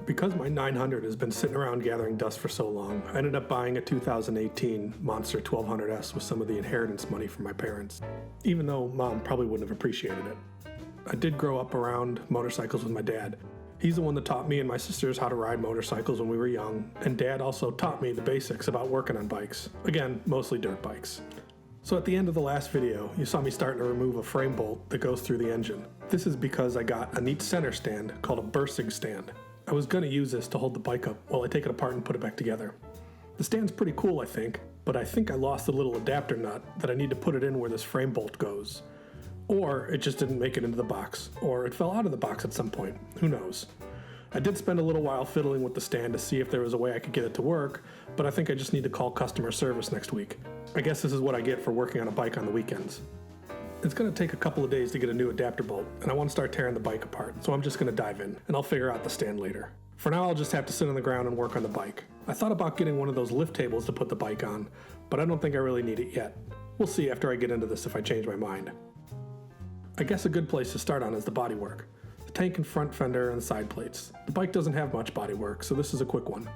Because my 900 has been sitting around gathering dust for so long, I ended up buying a 2018 Monster 1200S with some of the inheritance money from my parents, even though Mom probably wouldn't have appreciated it. I did grow up around motorcycles with my dad. He's the one that taught me and my sisters how to ride motorcycles when we were young, and Dad also taught me the basics about working on bikes. Again, mostly dirt bikes. So at the end of the last video, you saw me starting to remove a frame bolt that goes through the engine. This is because I got a neat center stand called a bursing stand. I was going to use this to hold the bike up while I take it apart and put it back together. The stand's pretty cool, I think, but I think I lost the little adapter nut that I need to put it in where this frame bolt goes. Or it just didn't make it into the box, or it fell out of the box at some point. Who knows? I did spend a little while fiddling with the stand to see if there was a way I could get it to work, but I think I just need to call customer service next week. I guess this is what I get for working on a bike on the weekends. It's going to take a couple of days to get a new adapter bolt, and I want to start tearing the bike apart, so I'm just going to dive in, and I'll figure out the stand later. For now, I'll just have to sit on the ground and work on the bike. I thought about getting one of those lift tables to put the bike on, but I don't think I really need it yet. We'll see after I get into this if I change my mind. I guess a good place to start on is the bodywork. The tank and front fender and the side plates. The bike doesn't have much bodywork, so this is a quick one.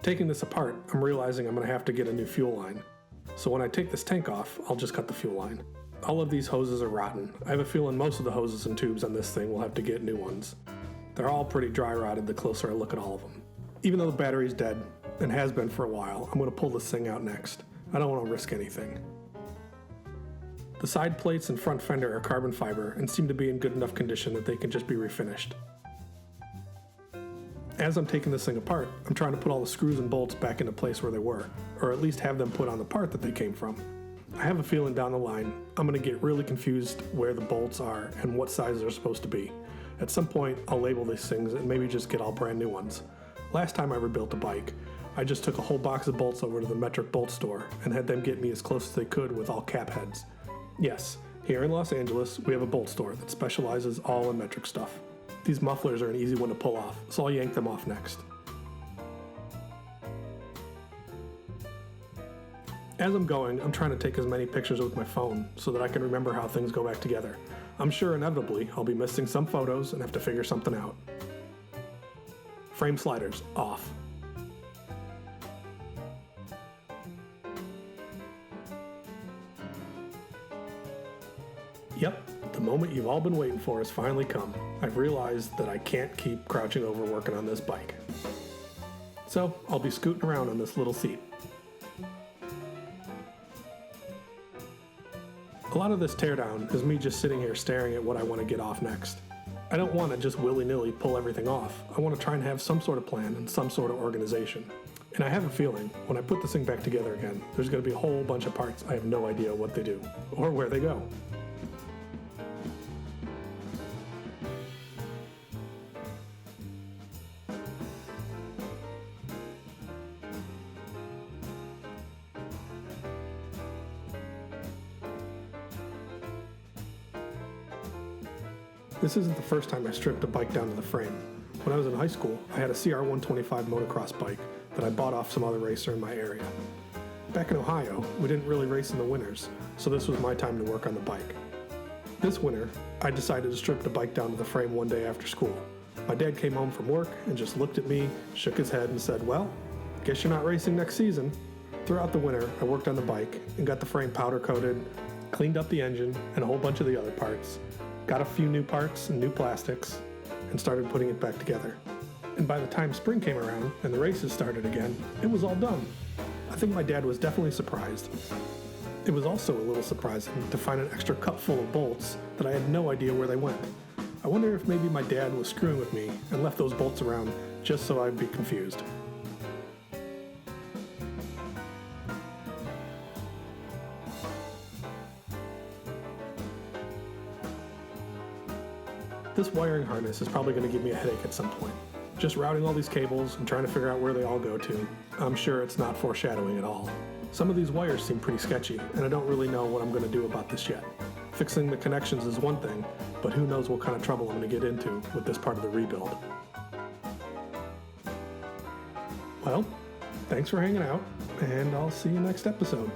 Taking this apart, I'm realizing I'm going to have to get a new fuel line. So when I take this tank off, I'll just cut the fuel line. All of these hoses are rotten. I have a feeling most of the hoses and tubes on this thing will have to get new ones. They're all pretty dry rotted the closer I look at all of them. Even though the battery's dead, and has been for a while, I'm going to pull this thing out next. I don't want to risk anything. The side plates and front fender are carbon fiber and seem to be in good enough condition that they can just be refinished. As I'm taking this thing apart, I'm trying to put all the screws and bolts back into place where they were, or at least have them put on the part that they came from. I have a feeling down the line, I'm going to get really confused where the bolts are and what size they're supposed to be. At some point, I'll label these things and maybe just get all brand new ones. Last time I rebuilt a bike, I just took a whole box of bolts over to the metric bolt store and had them get me as close as they could with all cap heads. Yes, here in Los Angeles, we have a bolt store that specializes all in metric stuff. These mufflers are an easy one to pull off, so I'll yank them off next. As I'm going, I'm trying to take as many pictures with my phone so that I can remember how things go back together. I'm sure inevitably I'll be missing some photos and have to figure something out. Frame sliders off. Yep, the moment you've all been waiting for has finally come. I've realized that I can't keep crouching over working on this bike. So I'll be scooting around on this little seat. A lot of this teardown is me just sitting here staring at what I want to get off next. I don't want to just willy-nilly pull everything off. I want to try and have some sort of plan and some sort of organization. And I have a feeling, when I put this thing back together again, there's going to be a whole bunch of parts I have no idea what they do, or where they go. This isn't the first time I stripped a bike down to the frame. When I was in high school, I had a CR125 motocross bike that I bought off some other racer in my area. Back in Ohio, we didn't really race in the winters, so this was my time to work on the bike. This winter, I decided to strip the bike down to the frame one day after school. My dad came home from work and just looked at me, shook his head and said, "Well, guess you're not racing next season." Throughout the winter, I worked on the bike and got the frame powder coated, cleaned up the engine and a whole bunch of the other parts, got a few new parts and new plastics, and started putting it back together. And by the time spring came around and the races started again, it was all done. I think my dad was definitely surprised. It was also a little surprising to find an extra cup full of bolts that I had no idea where they went. I wonder if maybe my dad was screwing with me and left those bolts around just so I'd be confused. This wiring harness is probably going to give me a headache at some point. Just routing all these cables and trying to figure out where they all go to, I'm sure it's not foreshadowing at all. Some of these wires seem pretty sketchy, and I don't really know what I'm going to do about this yet. Fixing the connections is one thing, but who knows what kind of trouble I'm going to get into with this part of the rebuild. Well, thanks for hanging out, and I'll see you next episode.